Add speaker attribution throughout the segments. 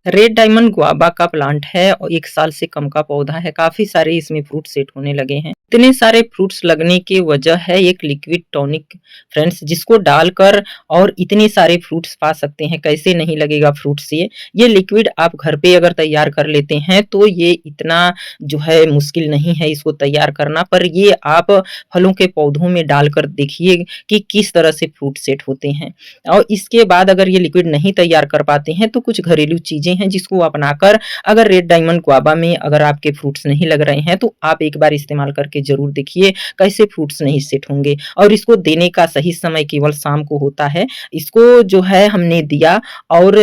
Speaker 1: Red diamond guava का plant है और 1 साल से कम का पौधा है। काफ़ी सारे इसमें फ्रूट सेट होने लगे हैं। इतने सारे फ्रूट्स लगने की वजह है एक लिक्विड टॉनिक फ्रेंड्स, जिसको डालकर और इतने सारे फ्रूट्स पा सकते हैं। कैसे नहीं लगेगा फ्रूट्स ये? ये लिक्विड आप घर पे अगर तैयार कर लेते हैं तो ये इतना जो है मुश्किल नहीं है इसको तैयार करना, पर ये आप फलों के पौधों में डालकर देखिए कि किस तरह से फ्रूट सेट होते हैं। और इसके बाद अगर ये लिक्विड नहीं तैयार कर पाते हैं तो कुछ घरेलू चीज़ें हैं जिसको अपनाकर अगर रेड डायमंड गुआवा में अगर आपके फ्रूट्स नहीं लग रहे हैं तो आप एक बार इस्तेमाल करके ज़रूर देखिए कैसे फ्रूट्स नहीं सेट होंगे। और इसको देने का सही समय केवल शाम को होता है। इसको जो है हमने दिया और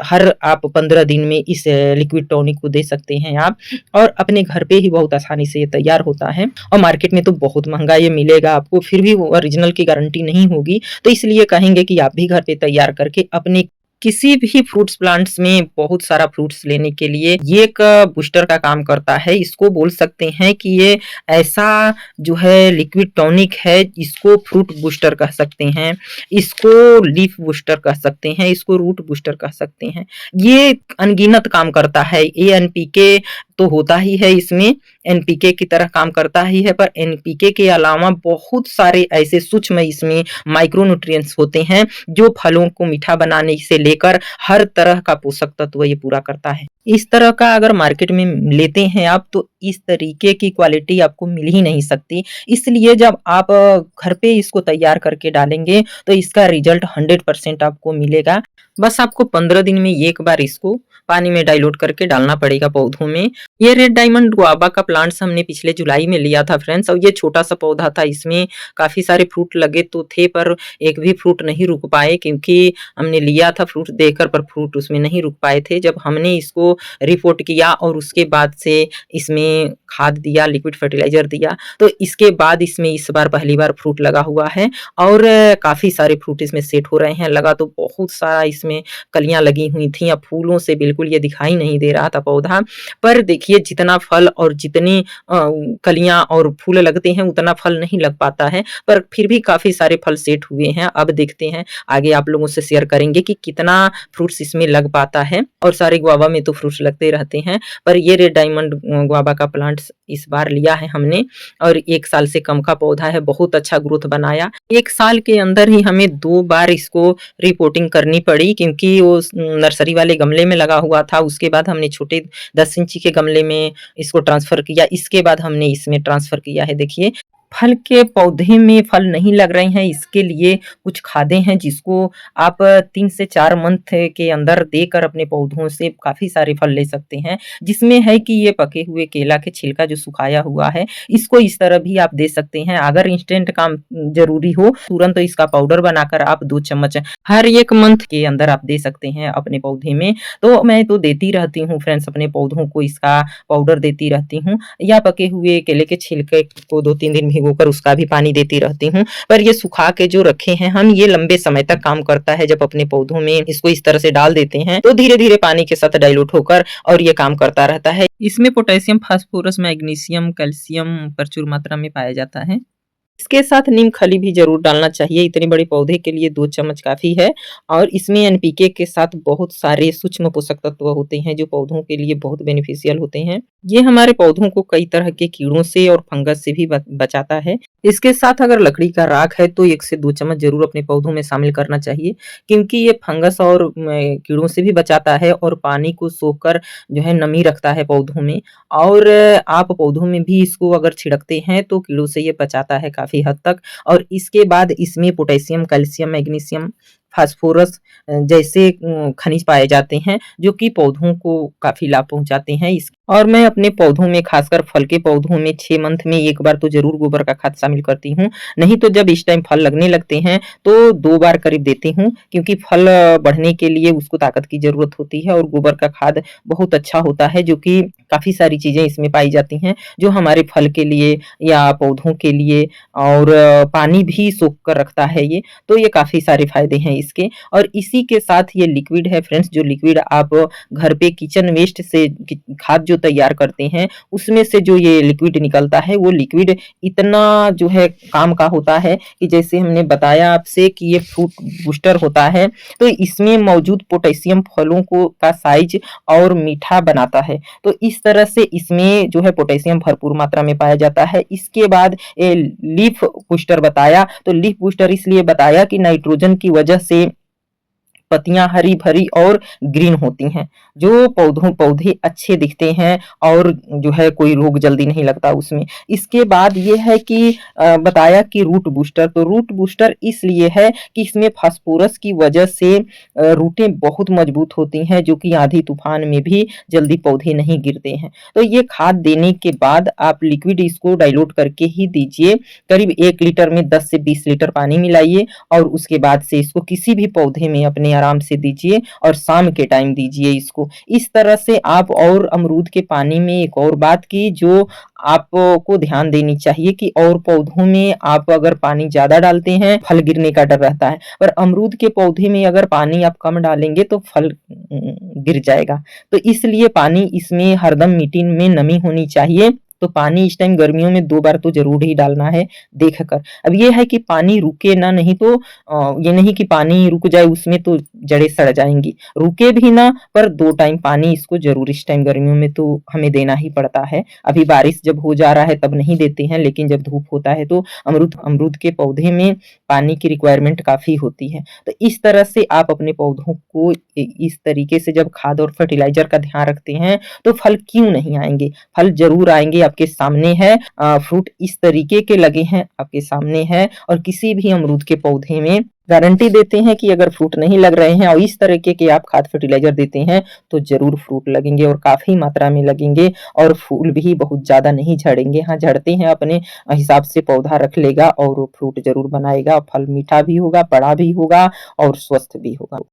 Speaker 1: हर आप 15 दिन में इस लिक्विड टॉनिक को दे सकते हैं आप, और अपने घर पे ही बहुत आसानी से ये तैयार होता है। और मार्केट में तो बहुत महँगा ये मिलेगा आपको, फिर भी वो ओरिजिनल की गारंटी नहीं होगी। तो इसलिए कहेंगे कि आप भी घर पे तैयार करके अपने किसी भी फ्रूट्स प्लांट्स में बहुत सारा फ्रूट्स लेने के लिए ये एक बूस्टर का काम करता है। इसको बोल सकते हैं कि ये ऐसा जो है लिक्विड टॉनिक है, इसको फ्रूट बूस्टर कह सकते हैं, इसको लीफ बूस्टर कह सकते हैं, इसको रूट बूस्टर कह सकते हैं। ये अनगिनत काम करता है। ये एनपीके तो होता ही है इसमें, एनपीके की तरह काम करता ही है, पर एनपीके के अलावा बहुत सारे ऐसे सूक्ष्म इसमें माइक्रो न्यूट्रिएंट्स होते हैं जो फलों को मीठा बनाने से लेकर हर तरह का पोषक तत्व ये पूरा करता है। इस तरह का अगर मार्केट में लेते हैं आप तो इस तरीके की क्वालिटी आपको मिल ही नहीं सकती। इसलिए जब आप घर पे इसको तैयार करके डालेंगे तो इसका रिजल्ट 100% आपको मिलेगा। बस आपको 15 दिन में एक बार इसको पानी में डाइल्यूट करके डालना पड़ेगा पौधों में। ये रेड डायमंड गुआवा का प्लांट्स हमने पिछले जुलाई में लिया था फ्रेंड्स, और ये छोटा सा पौधा था। इसमें काफ़ी सारे फ्रूट लगे तो थे, पर एक भी फ्रूट नहीं रुक पाए क्योंकि हमने लिया था फ्रूट देकर, पर फ्रूट उसमें नहीं रुक पाए थे। जब हमने इसको रिपोर्ट किया और उसके बाद से इसमें खाद दिया, लिक्विड फर्टिलाइजर दिया, तो इसके बाद इसमें इस बार पहली बार फ्रूट लगा हुआ है और काफ़ी सारे फ्रूट इसमें सेट हो रहे हैं। लगा तो बहुत सारा इसमें कलियां लगी हुई थी, अब फूलों से बिल्कुल ये दिखाई नहीं दे रहा था पौधा। पर देखिए जितना फल और जितनी कलियां और फूल लगते हैं उतना फल नहीं लग पाता है, पर फिर भी काफ़ी सारे फल सेट हुए हैं। अब देखते हैं आगे आप लोगों से शेयर करेंगे कि कितना फ्रूट्स इसमें लग पाता है। और सारे गुआवा में तो फ्रूट्स लगते रहते हैं, पर ये रेड डायमंड गुआवा का प्लांट्स इस बार लिया है हमने और 1 साल से कम का पौधा है। बहुत अच्छा ग्रोथ बनाया। 1 साल के अंदर ही हमें 2 बार इसको रिपोर्टिंग करनी पड़ी क्योंकि वो नर्सरी वाले गमले में लगा हुआ था। उसके बाद हमने छोटे 10 इंची के गमले में इसको ट्रांसफ़र किया। इसके बाद हमने इसमें ट्रांसफ़र किया है। देखिए फल के पौधे में फल नहीं लग रहे हैं, इसके लिए कुछ खादें हैं जिसको आप 3 से 4 मंथ के अंदर देकर अपने पौधों से काफ़ी सारे फल ले सकते हैं। जिसमें है कि ये पके हुए केला के छिलका जो सुखाया हुआ है, इसको इस तरह भी आप दे सकते हैं। अगर इंस्टेंट काम ज़रूरी हो तुरंत तो इसका पाउडर बनाकर आप 2 चम्मच हर 1 मंथ के अंदर आप दे सकते हैं अपने पौधे में। तो मैं तो देती रहती हूँ फ्रेंड्स, अपने पौधों को इसका पाउडर देती रहती हूँ, या पके हुए केले के छिलके को 2-3 दिन भिगोकर उसका भी पानी देती रहती हूँ। पर ये सुखा के जो रखे हैं हम, ये लंबे समय तक काम करता है। जब अपने पौधों में इसको इस तरह से डाल देते हैं तो धीरे-धीरे पानी के साथ डाइल्यूट होकर और ये काम करता रहता है। इसमें पोटेशियम, फास्फोरस, मैग्नीशियम, कैल्शियम प्रचुर मात्रा में पाया जाता है। इसके साथ नीम खली भी ज़रूर डालना चाहिए। इतने बड़े पौधे के लिए 2 चम्मच काफ़ी है। और इसमें एनपीके के साथ बहुत सारे सूक्ष्म पोषक तत्व होते हैं जो पौधों के लिए बहुत बेनिफिशियल होते हैं। ये हमारे पौधों को कई तरह के कीड़ों से और फंगस से भी बचाता है। इसके साथ अगर लकड़ी का राख है तो 1 से 2 चम्मच ज़रूर अपने पौधों में शामिल करना चाहिए क्योंकि ये फंगस और कीड़ों से भी बचाता है और पानी को सोखकर जो है नमी रखता है पौधों में। और आप पौधों में भी इसको अगर छिड़कते हैं तो कीड़ों से ये बचाता है काफ़ी हद तक। और इसके बाद इसमें पोटेशियम, कैल्शियम, मैग्नीशियम, फास्फोरस जैसे खनिज पाए जाते हैं जो कि पौधों को काफ़ी लाभ पहुँचाते हैं। और मैं अपने पौधों में खासकर फल के पौधों में 6 मंथ में 1 बार तो ज़रूर गोबर का खाद शामिल करती हूँ। नहीं तो जब इस टाइम फल लगने लगते हैं तो 2 बार करीब देती हूँ क्योंकि फल बढ़ने के लिए उसको ताकत की ज़रूरत होती है और गोबर का खाद बहुत अच्छा होता है जो कि काफ़ी सारी चीज़ें इसमें पाई जाती हैं जो हमारे फल के लिए या पौधों के लिए, और पानी भी सोख कर रखता है ये। तो ये काफ़ी सारे फ़ायदे हैं इसके। और इसी के साथ ये लिक्विड है फ्रेंड्स, जो लिक्विड आप घर पे किचन वेस्ट से खाद जो तैयार करते हैं, उसमें से जो ये लिक्विड निकलता है, वो लिक्विड इतना जो है काम का होता है कि जैसे हमने बताया आपसे कि ये फ्रूट बूस्टर होता है, तो इसमें मौजूद पोटेशियम फलों को का साइज और मीठा बनाता है। तो इस तरह से इसमें जो है पोटेशियम भरपूर मात्रा में पाया जाता है। इसके बाद ये लीफ बूस्टर बताया, तो लीफ बूस्टर इसलिए बताया कि नाइट्रोजन की वजह से पत्तियां हरी भरी और ग्रीन होती हैं, जो पौधे अच्छे दिखते हैं और जो है कोई रोग जल्दी नहीं लगता उसमें। इसके बाद ये है कि बताया कि रूट बूस्टर, तो रूट बूस्टर इसलिए है कि इसमें फास्फोरस की वजह से रूटें बहुत मजबूत होती हैं, जो कि आंधी तूफान में भी जल्दी पौधे नहीं गिरते हैं। तो ये खाद देने के बाद आप लिक्विड इसको डाइल्यूट करके ही दीजिए। करीब 1 लीटर में 10 से 20 लीटर पानी मिलाइए और उसके बाद से इसको किसी भी पौधे में अपने आराम से दीजिए और शाम के टाइम दीजिए इसको। इस तरह से आप, और अमरूद के पानी में एक और बात की जो आपको ध्यान देनी चाहिए कि और पौधों में आप अगर पानी ज़्यादा डालते हैं, फल गिरने का डर रहता है, पर अमरूद के पौधे में अगर पानी आप कम डालेंगे तो फल गिर जाएगा। तो इसलिए पानी इसमें हरदम मिट्टी में नमी होनी चाहिए। तो पानी इस टाइम गर्मियों में 2 बार तो ज़रूर ही डालना है देख कर। अब ये है कि पानी रुके ना, नहीं तो ये नहीं कि पानी रुक जाए उसमें तो जड़ें सड़ जाएँगी। रुके भी ना, पर 2 टाइम पानी इसको ज़रूर इस टाइम गर्मियों में तो हमें देना ही पड़ता है। अभी बारिश जब हो जा रहा है तब नहीं देते हैं, लेकिन जब धूप होता है तो अमरूद के पौधे में पानी की रिक्वायरमेंट काफ़ी होती है। तो इस तरह से आप अपने पौधों को इस तरीके से जब खाद और फर्टिलाइज़र का ध्यान रखते हैं, तो फल क्यों नहीं आएँगे? फल ज़रूर आएँगे, आपके सामने है। फ्रूट इस तरीके के लगे हैं, आपके सामने है, और किसी भी अमरूद के पौधे में गारंटी देते हैं कि अगर फ्रूट नहीं लग रहे हैं और इस तरीके के आप खाद फर्टिलाइज़र देते हैं, तो ज़रूर फ्रूट लगेंगे और काफ़ी मात्रा में लगेंगे और फूल भी बहुत ज़्यादा नहीं झड़ेंगे। हाँ, झड़ते हैं अपने हिसाब से पौधा रख लेगा और फ्रूट ज़रूर बनाएगा, फल मीठा भी होगा, बड़ा भी होगा और स्वस्थ भी होगा।